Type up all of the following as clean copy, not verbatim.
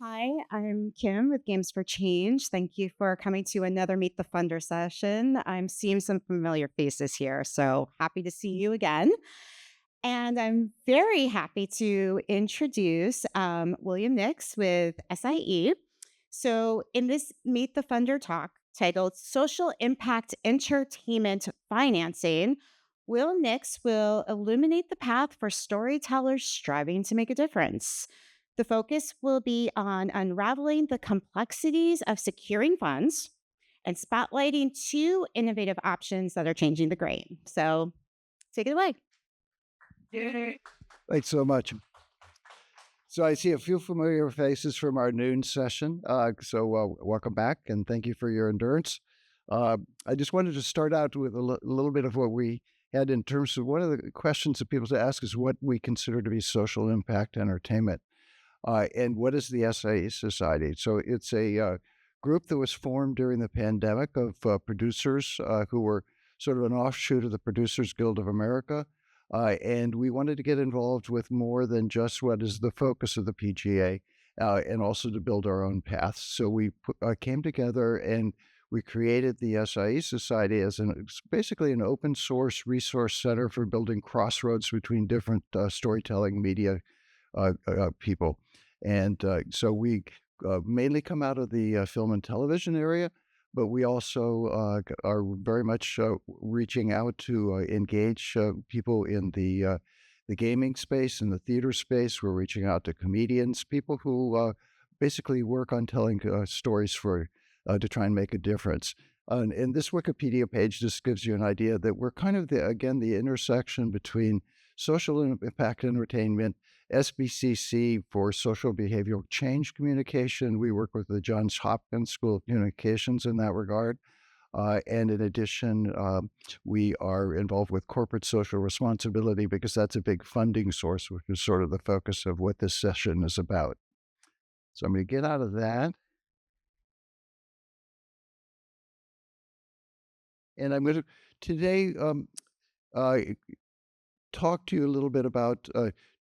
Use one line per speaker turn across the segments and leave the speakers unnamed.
Hi, I'm Kim with Games for Change. Thank you for coming to another Meet the Funder session. I'm seeing some familiar faces here, so happy to see you again. And I'm very happy to introduce William Nix with SIE. So, in this Meet the Funder talk titled Social Impact Entertainment Financing, Will Nix will illuminate the path for storytellers striving to make a difference. The focus will be on unraveling the complexities of securing funds and spotlighting two innovative options that are changing the game. So, take it away.
Thanks so much. So I see a few familiar faces from our noon session. Welcome back and thank you for your endurance. I just wanted to start out with a little bit of what we had in terms of one of the questions that people ask is what we consider to be social impact entertainment. And what is the SIE Society? So it's a group that was formed during the pandemic of producers who were sort of an offshoot of the Producers Guild of America. And we wanted to get involved with more than just what is the focus of the PGA and also to build our own paths. So we came together and we created the SIE Society as basically an open source resource center for building crossroads between different storytelling media people. And so we mainly come out of the film and television area, but we also are very much reaching out to engage people in the gaming space and the theater space. We're reaching out to comedians, people who basically work on telling stories for to try and make a difference. And this Wikipedia page just gives you an idea that we're kind of the intersection between social impact entertainment, SBCC for social behavioral change communication. We work with the Johns Hopkins School of Communications in that regard. And in addition, we are involved with corporate social responsibility because that's a big funding source, which is sort of the focus of what this session is about. So I'm going to get out of that. And I'm going to today uh, talk to you a little bit about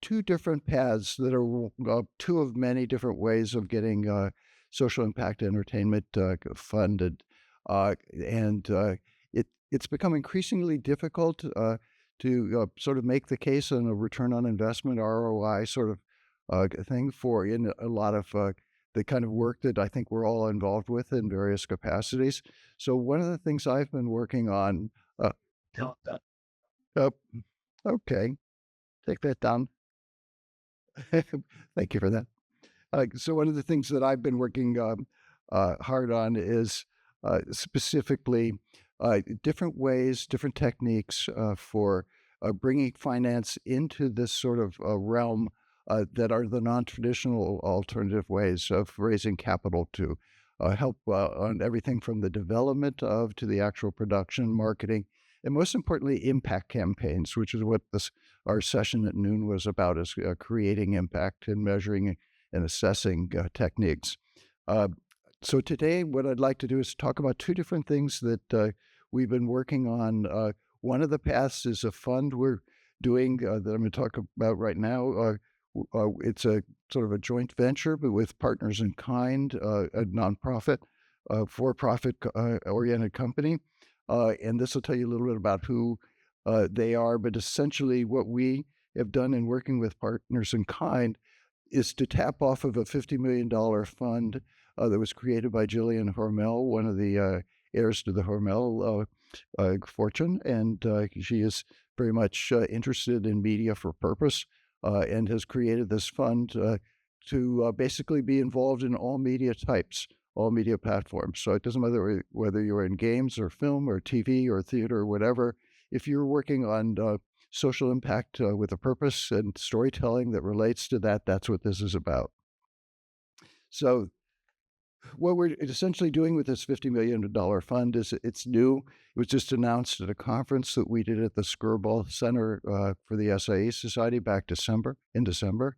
two different paths that are two of many different ways of getting social impact entertainment funded. It's become increasingly difficult to sort of make the case on a return on investment, ROI sort of thing for in a lot of the kind of work that I think we're all involved with in various capacities. So one of the things I've been working on, uh, okay, take that down. Thank you for that. So one of the things that I've been working hard on is specifically different ways, different techniques for bringing finance into this sort of realm that are the non-traditional alternative ways of raising capital to help on everything from the development of to the actual production, marketing, and most importantly, impact campaigns, which is what our session at noon was about, is creating impact and measuring and assessing techniques. So today, what I'd like to do is talk about two different things that we've been working on. One of the paths is a fund we're doing that I'm going to talk about right now. It's a sort of a joint venture, but with Partners in Kind, a nonprofit, for-profit oriented company. And this will tell you a little bit about who they are. But essentially, what we have done in working with Partners in Kind is to tap off of a $50 million fund that was created by Jillian Hormel, one of the heirs to the Hormel fortune. And she is very much interested in media for purpose and has created this fund to basically be involved in all media types, all media platforms. So it doesn't matter whether you're in games or film or TV or theater or whatever. If you're working on social impact with a purpose and storytelling that relates to that, that's what this is about. So what we're essentially doing with this $50 million fund is it's new. It was just announced at a conference that we did at the Skirball Center for the SIE Society back in December.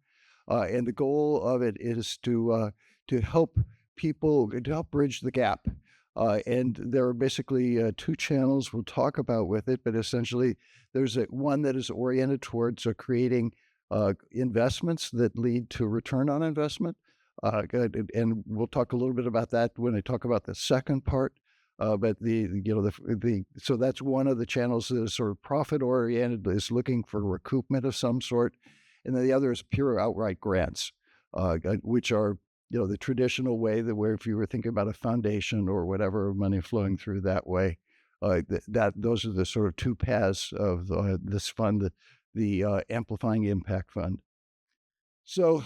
And the goal of it is to help people, to help bridge the gap. And there are basically two channels we'll talk about with it, but essentially there's one that is oriented towards creating investments that lead to return on investment. And we'll talk a little bit about that when I talk about the second part. But so that's one of the channels that is sort of profit oriented, is looking for recoupment of some sort, and then the other is pure outright grants, which are the traditional way that where if you were thinking about a foundation or whatever, money flowing through that way. That those are the sort of two paths of this fund, the Amplifying Impact Fund. So,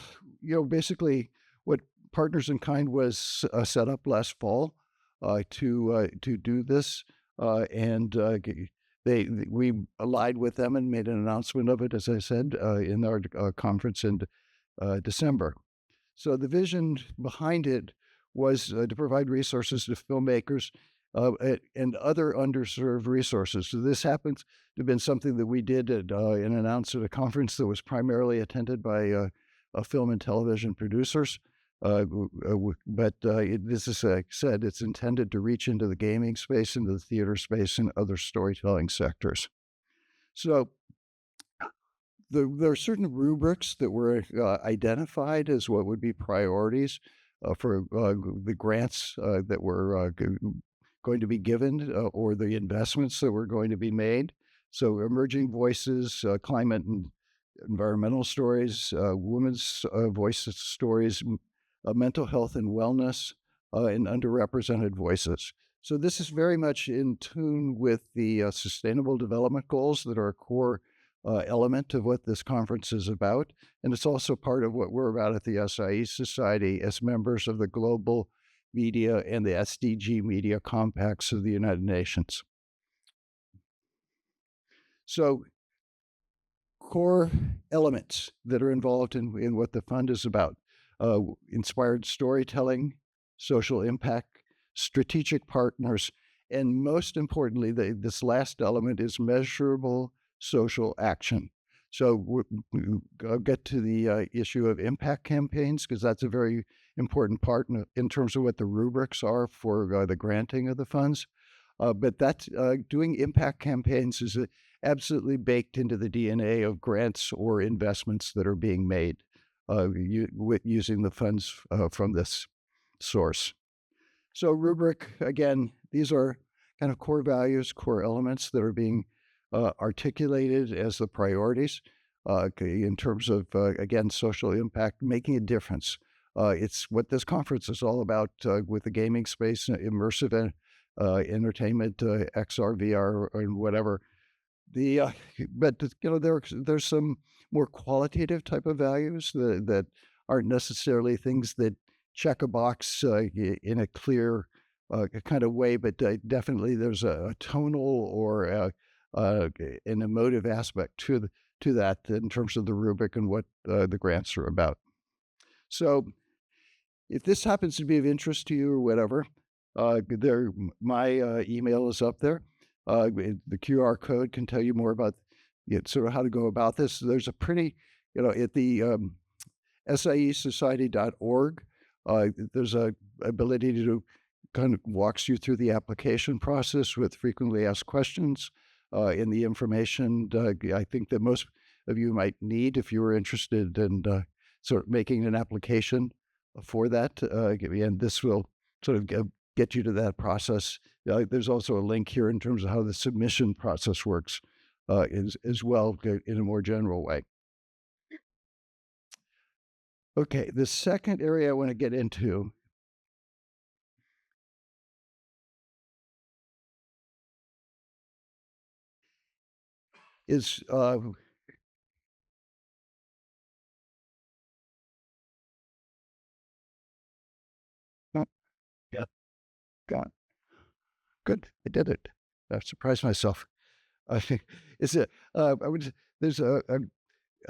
basically, what Partners in Kind was set up last fall to do this, and we allied with them and made an announcement of it, as I said, in our conference in December. So the vision behind it was to provide resources to filmmakers and other underserved resources. So this happens to have been something that we did and announced at a conference that was primarily attended by film and television producers. This is, like I said, it's intended to reach into the gaming space, into the theater space, and other storytelling sectors. So there are certain rubrics that were identified as what would be priorities for the grants that were going to be given or the investments that were going to be made. So emerging voices, climate and environmental stories, women's voices stories, mental health and wellness, and underrepresented voices. So this is very much in tune with the Sustainable Development Goals that are a core element of what this conference is about. And it's also part of what we're about at the SIE Society as members of the Global Media and the SDG Media Compacts of the United Nations. So core elements that are involved in what the fund is about: inspired storytelling, social impact, strategic partners, and most importantly, this last element is measurable social action. So I'll get to the issue of impact campaigns, because that's a very important part in terms of what the rubrics are for the granting of the funds. But that's doing impact campaigns is absolutely baked into the DNA of grants or investments that are being made using the funds from this source. So rubric, again, these are kind of core values, core elements that are being articulated as the priorities in terms of, again, social impact, making a difference. It's what this conference is all about with the gaming space, immersive entertainment, XR, VR, and whatever. But there's some more qualitative type of values that aren't necessarily things that check a box in a clear kind of way, but definitely there's a tonal or an emotive aspect to that in terms of the rubric and what the grants are about. So if this happens to be of interest to you or whatever, my email is up there. The QR code can tell you more about sort of how to go about this. There's a pretty, at the siesociety.org, there's a ability to kind of walks you through the application process with frequently asked questions and the information I think that most of you might need if you were interested in sort of making an application for that. And this will sort of get you to that process. There's also a link here in terms of how the submission process works as well in a more general way. Okay, the second area I want to get into is yeah, God, good, I did it. I surprised myself. I think it's I would. There's uh,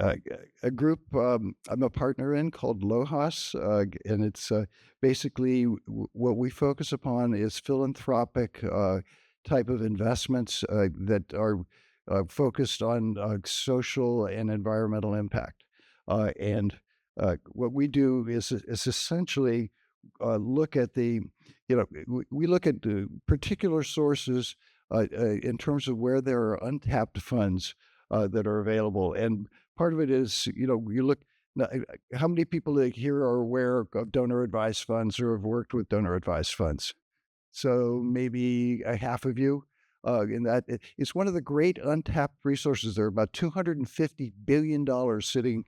a group I'm a partner in called LOHAS, and it's basically what we focus upon is philanthropic type of investments that are focused on social and environmental impact. And what we do is essentially look at we look at the particular sources in terms of where there are untapped funds that are available. And part of it is, you look Now, how many people here are aware of donor advised funds or have worked with donor advised funds? So maybe a half of you. In that, it's one of the great untapped resources. There are about $250 billion sitting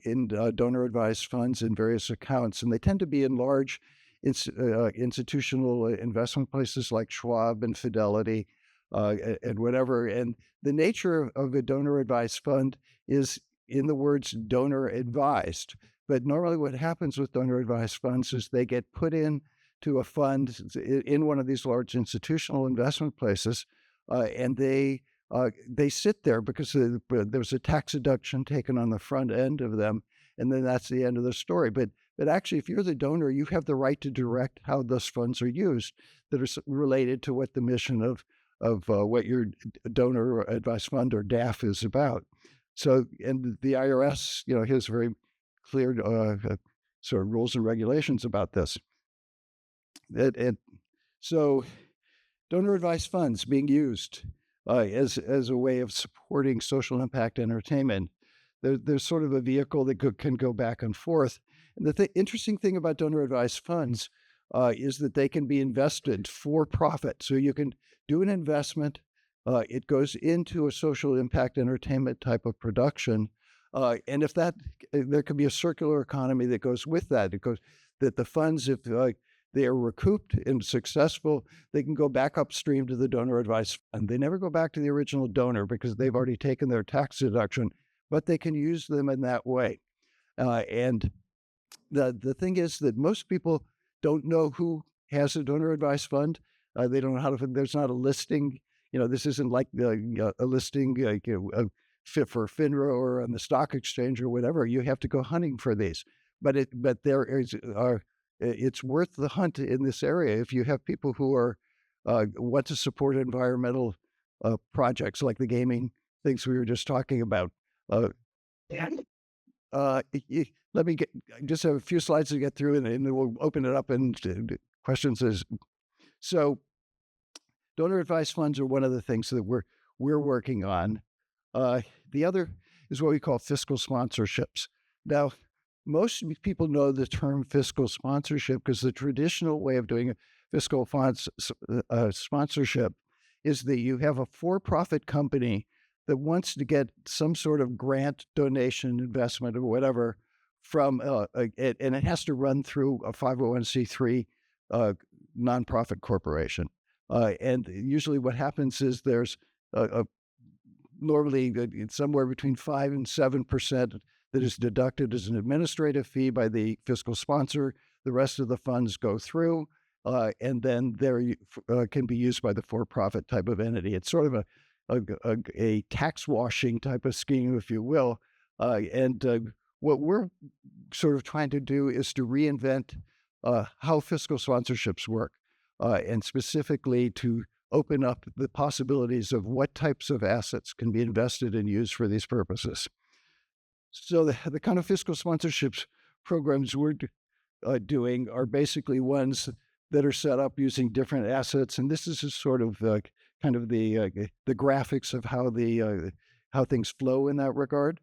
in donor advised funds in various accounts, and they tend to be in large institutional investment places like Schwab and Fidelity and whatever. And the nature of a donor advised fund is, in the words, donor advised. But normally, what happens with donor advised funds is they get put in to a fund in one of these large institutional investment places, and they sit there because there's a tax deduction taken on the front end of them, and then that's the end of the story. But actually, if you're the donor, you have the right to direct how those funds are used that are related to what the mission of what your donor advised fund or DAF is about. So, and the IRS, has very clear sort of rules and regulations about this. And so donor advised funds being used as a way of supporting social impact entertainment. There's sort of a vehicle that can go back and forth. And the interesting thing about donor advised funds is that they can be invested for profit. So you can do an investment. It goes into a social impact entertainment type of production. And if there could be a circular economy that goes with that. It goes that the funds, if they are recouped and successful, they can go back upstream to the donor advised fund. They never go back to the original donor because they've already taken their tax deduction, but they can use them in that way. And the thing is that most people don't know who has a donor advised fund. They don't know how to. There's not a listing. This isn't like a listing fit for FINRA or on the stock exchange or whatever. You have to go hunting for these. But there is it's worth the hunt in this area if you have people who are want to support environmental projects like the gaming things we were just talking about. Yeah. Let me just have a few slides to get through, and then we'll open it up and questions. So, donor advised funds are one of the things that we're working on. The other is what we call fiscal sponsorships. Now, most people know the term fiscal sponsorship because the traditional way of doing a fiscal funds sponsorship is that you have a for-profit company that wants to get some sort of grant, donation, investment, or whatever from, and it has to run through a 501c3 nonprofit corporation. And usually what happens is there's normally it's somewhere between 5 and 7% that is deducted as an administrative fee by the fiscal sponsor. The rest of the funds go through, and then can be used by the for-profit type of entity. It's sort of a tax washing type of scheme, if you will. And what we're sort of trying to do is to reinvent how fiscal sponsorships work, and specifically to open up the possibilities of what types of assets can be invested and used for these purposes. So the kind of fiscal sponsorships programs we're doing are basically ones that are set up using different assets, and this is just sort of kind of the graphics of how things flow in that regard.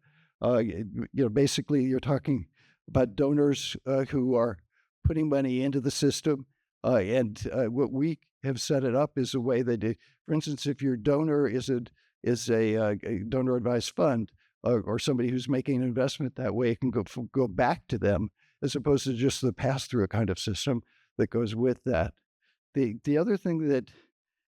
Basically, you're talking about donors who are putting money into the system, and what we have set it up is a way that, for instance, if your donor is a donor advised fund, or somebody who's making an investment that way, it can go back to them as opposed to just the pass-through kind of system that goes with that. The other thing that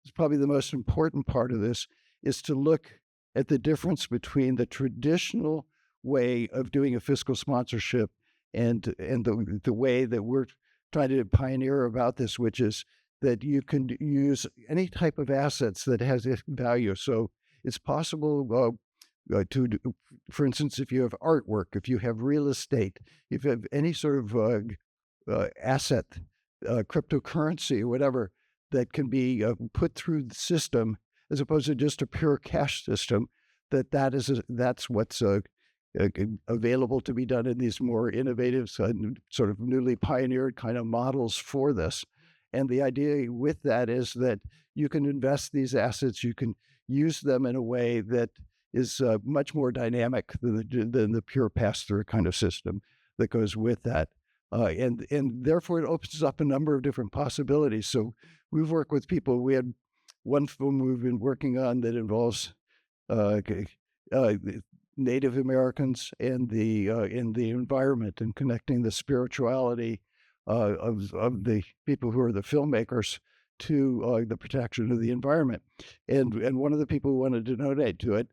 is probably the most important part of this is to look at the difference between the traditional way of doing a fiscal sponsorship and the way that we're trying to pioneer about this, which is that you can use any type of assets that has value. So it's possible for instance, if you have artwork, if you have real estate, if you have any sort of asset, cryptocurrency, or whatever, that can be put through the system as opposed to just a pure cash system, that's what's available to be done in these more innovative, sort of newly pioneered kind of models for this. And the idea with that is that you can invest these assets, you can use them in a way that is much more dynamic than the pure pass-through kind of system that goes with that. And therefore, it opens up a number of different possibilities. So we've worked with people. We had one film we've been working on that involves the Native Americans and the environment, and connecting the spirituality of the people who are the filmmakers to the protection of the environment. And one of the people who wanted to donate to it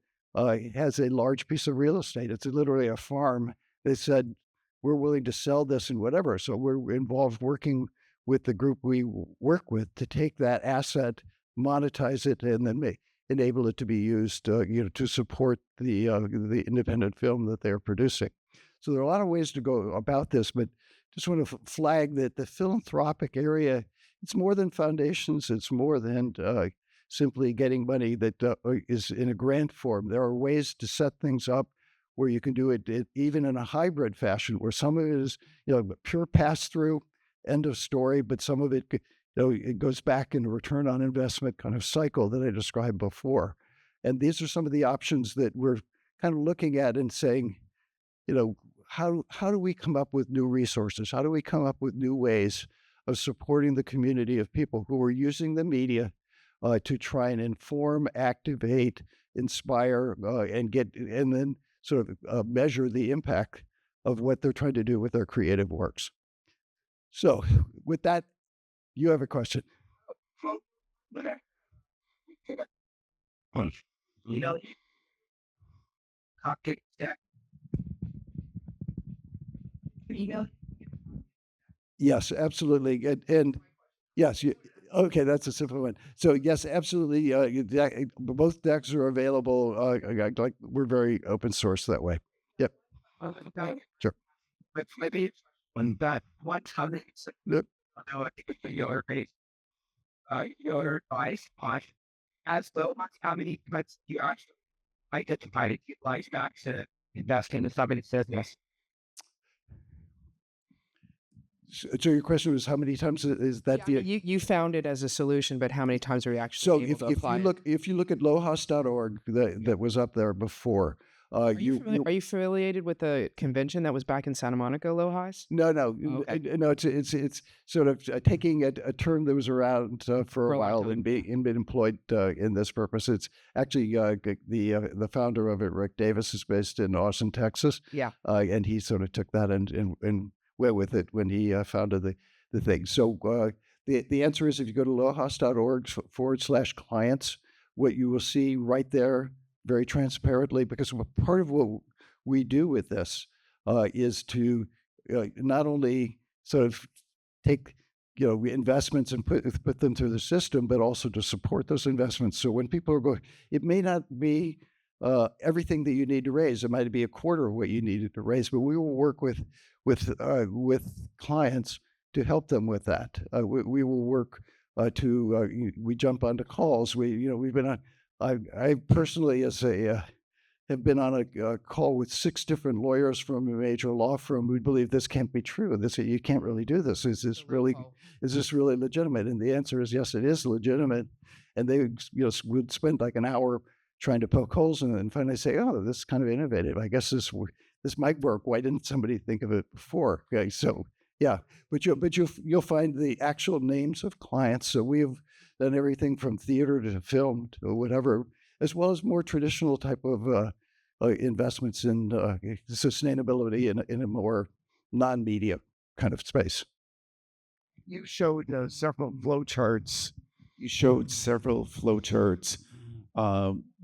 has a large piece of real estate. It's literally a farm. They said, we're willing to sell this and whatever. So we're involved working with the group we work with to take that asset, monetize it, and then enable it to be used, to support the independent film that they're producing. So there are a lot of ways to go about this, but just want to flag that the philanthropic area, it's more than foundations. It's more than simply getting money that is in a grant form. There are ways to set things up where you can do it even in a hybrid fashion, where some of it is, pure pass-through, end of story, but some of it, it goes back in a return on investment kind of cycle that I described before. And these are some of the options that we're kind of looking at and saying, how do we come up with new resources? How do we come up with new ways of supporting the community of people who are using the media to try and inform, activate, inspire, and then sort of measure the impact of what they're trying to do with their creative works. So with that, you have a question. Yes, absolutely. And yes, okay, that's a simple one. So yes, absolutely. Both decks are available. Like we're very open source that way. Yep. Sure.
But maybe on that one time,
Yep.
your advice on as well as how many months you actually identify to utilize back to invest in somebody's business.
So your question was how many times is that
Yeah, you found it as a solution, but how many times are you
So
actually able to apply it?
if you look at lohas.org that was up there before,
Are you affiliated with the convention that was back in Santa Monica, LOHAS?
No,
Okay.
no. It's sort of taking a term that was around for a
a long
while
time.
and been employed in this purpose. It's actually the founder of it, Rick Davis, is based in Austin, Texas.
Yeah.
And he sort of took that and went with it when he founded the thing. So the answer is, if you go to lohas.org/clients, what you will see right there very transparently, because part of what we do with this is to not only sort of take investments and put them through the system, but also to support those investments. So when people are going, it may not be everything that you need to raise. It might be a quarter of what you needed to raise, but we will work with clients to help them with that. We will work we jump onto calls. We've been on. I personally, as a have been on a call with 6 different lawyers from a major law firm who believe this can't be true. You can't really do this. Is this really legitimate? And the answer is yes, it is legitimate. And they would spend like an hour trying to poke holes in it, and finally say, "Oh, this is kind of innovative. I guess this might work. Why didn't somebody think of it before?" Okay, so yeah, but you'll find the actual names of clients. So we have done everything from theater to film to whatever, as well as more traditional type of investments in sustainability in a more non-media kind of space.
You showed several flowcharts.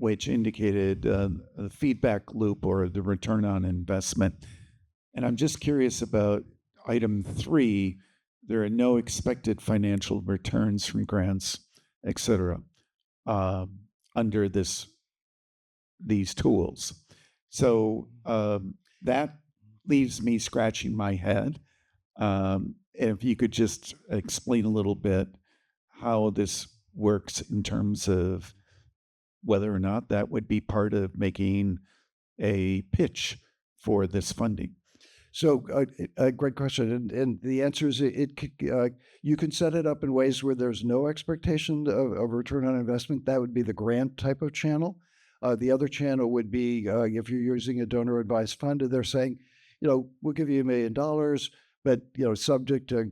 Which indicated the feedback loop or the return on investment. And I'm just curious about item 3. There are no expected financial returns from grants, etc., under these tools. So that leaves me scratching my head. If you could just explain a little bit how this works in terms of whether or not that would be part of making a pitch for this funding.
So a great question, and the answer is you can set it up in ways where there's no expectation of return on investment. That would be the grant type of channel. The other channel would be if you're using a donor advised fund and they're saying, we'll give you $1 million, but subject to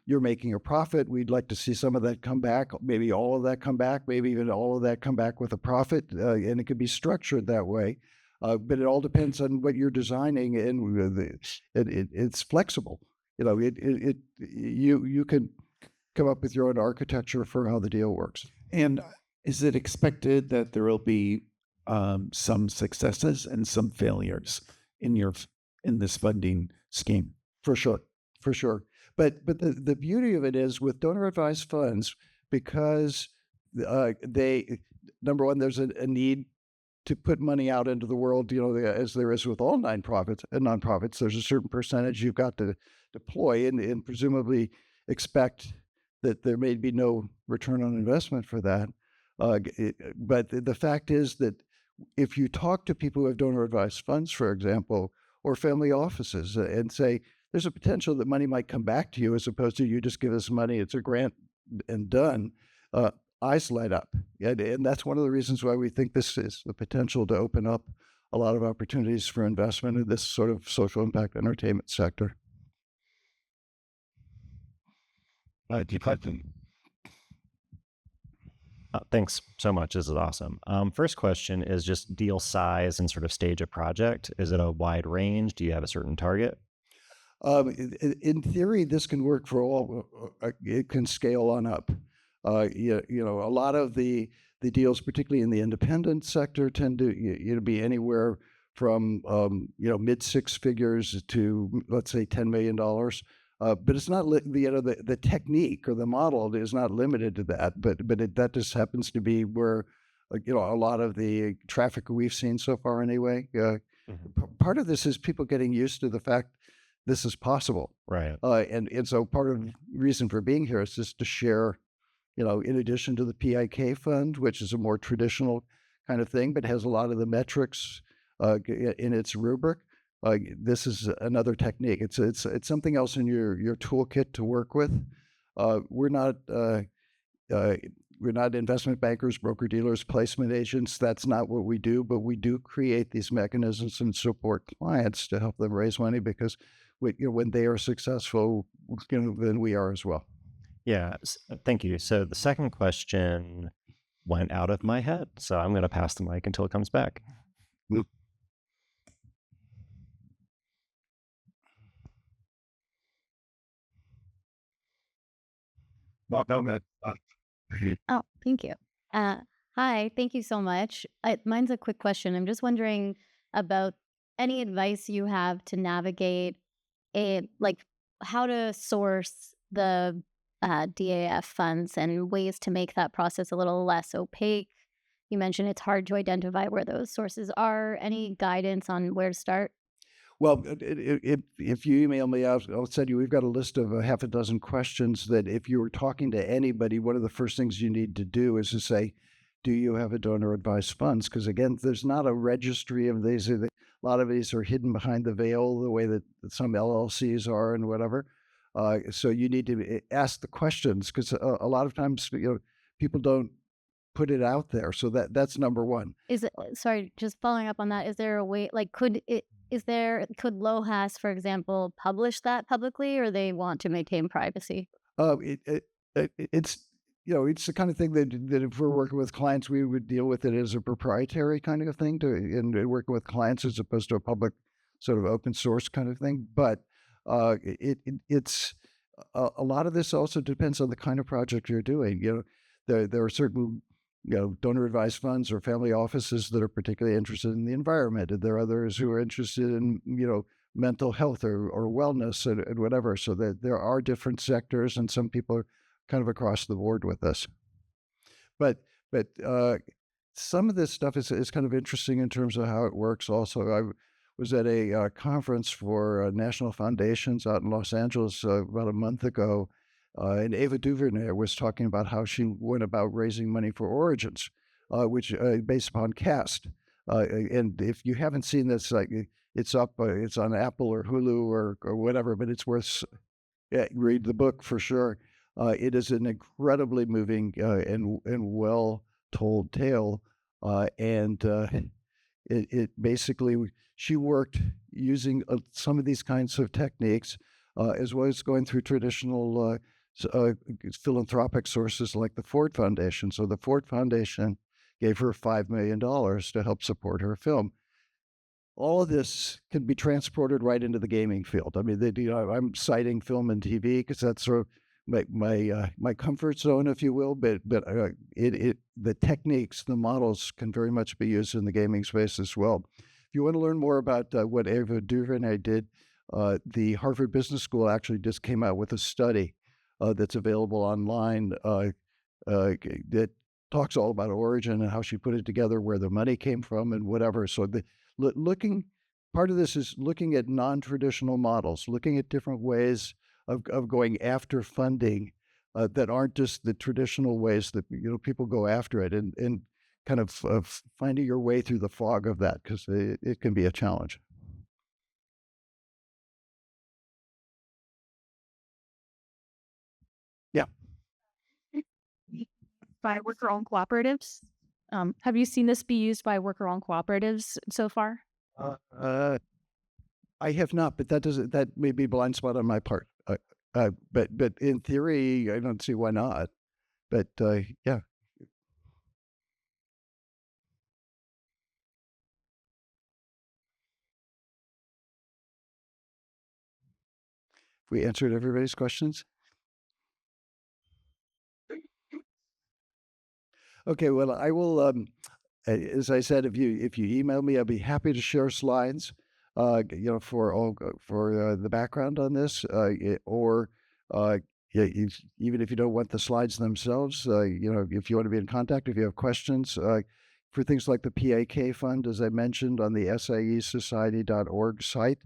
you're making a profit. We'd like to see some of that come back, maybe all of that come back, maybe even all of that come back with a profit, and it could be structured that way. But it all depends on what you're designing, and it's flexible. You can come up with your own architecture for how the deal works.
And is it expected that there will be some successes and some failures in this funding scheme?
For sure. But the beauty of it is with donor advised funds, because number one, there's a need to put money out into the world, as there is with all nonprofits. There's a certain percentage you've got to deploy and presumably expect that there may be no return on investment for that. But the fact is that if you talk to people who have donor advised funds, for example, or family offices, and say, there's a potential that money might come back to you as opposed to you just give us money, it's a grant and done, eyes light up. And that's one of the reasons why we think this is the potential to open up a lot of opportunities for investment in this sort of social impact entertainment sector.
Thanks so much. This is awesome. First question is just deal size and sort of stage of project. Is it a wide range? Do you have a certain target?
In theory, this can work for all. It can scale on up. A lot of the deals, particularly in the independent sector, tend to be anywhere from mid six figures to, let's say, $10 million. But it's not the technique or the model is not limited to that. But that just happens to be where a lot of the traffic we've seen so far anyway. Part of this is people getting used to the fact this is possible,
right?
And so part of the reason for being here is just to share, in addition to the PIK fund, which is a more traditional kind of thing, but has a lot of the metrics in its rubric. This is another technique. It's something else in your toolkit to work with. We're not investment bankers, broker dealers, placement agents. That's not what we do. But we do create these mechanisms and support clients to help them raise money because when they are successful, then we are as well.
Yeah, thank you. So the second question went out of my head, so I'm going to pass the mic until it comes back.
Oh, thank you. Hi, thank you so much. Mine's a quick question. I'm just wondering about any advice you have to navigate like how to source the DAF funds and ways to make that process a little less opaque. You mentioned it's hard to identify where those sources are. Any guidance on where to start?
Well, if you email me, I'll send you, we've got a list of a half a dozen questions that if you were talking to anybody, one of the first things you need to do is to say, do you have a donor advised funds? Because again, there's not a registry of these. A lot of these are hidden behind the veil, the way that some LLCs are and whatever. So you need to ask the questions because a lot of times, people don't put it out there. So that's number one.
Is it, sorry, just following up on that, is there a way, like, could LOHAS, for example, publish that publicly, or they want to maintain privacy?
It's it's the kind of thing that if we're working with clients, we would deal with it as a proprietary kind of thing and working with clients as opposed to a public sort of open source kind of thing. But it's a lot of this also depends on the kind of project you're doing. There are certain donor advised funds or family offices that are particularly interested in the environment. And there are others who are interested in, mental health or wellness and whatever. So that there are different sectors and some people are kind of across the board with us. But some of this stuff is kind of interesting in terms of how it works also. I was at a conference for national foundations out in Los Angeles about a month ago. And Ava DuVernay was talking about how she went about raising money for Origins, which based upon caste. And if you haven't seen this, it's up, it's on Apple or Hulu or whatever, but it's worth read the book for sure. It is an incredibly moving and well told tale It basically, she worked using some of these kinds of techniques, as well as going through traditional philanthropic sources like the Ford Foundation. So the Ford Foundation gave her $5 million to help support her film. All of this can be transported right into the gaming field. I mean, I'm citing film and TV because that's sort of my comfort zone, if you will. But the techniques, the models can very much be used in the gaming space as well. If you want to learn more about what Ava DuVernay did, the Harvard Business School actually just came out with a study that's available online that talks all about Origin and how she put it together, where the money came from, and whatever. So part of this is looking at non-traditional models, looking at different ways of going after funding that aren't just the traditional ways that people go after it, and kind of finding your way through the fog of that, because it can be a challenge. Yeah.
By worker-owned cooperatives. Have you seen this be used by worker-owned cooperatives so far?
I have not, but that may be a blind spot on my part. But in theory, I don't see why not. But yeah. We answered everybody's questions. Okay, well, I will. As I said, if you email me, I'll be happy to share slides. For the background on this, or even if you don't want the slides themselves, if you want to be in contact, if you have questions for things like the PIK fund, as I mentioned on the SIEsociety.org site,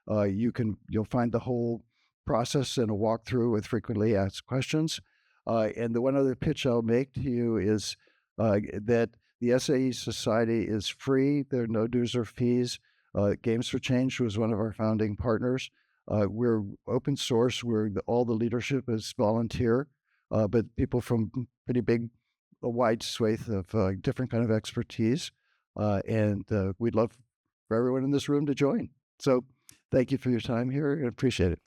you'll find the whole process and a walkthrough with frequently asked questions. And the one other pitch I'll make to you is that the SAE Society is free. There are no dues or fees. Games for Change was one of our founding partners. We're open source. All the leadership is volunteer, but people from a wide swathe of different kind of expertise. And we'd love for everyone in this room to join. So thank you for your time here. I appreciate it.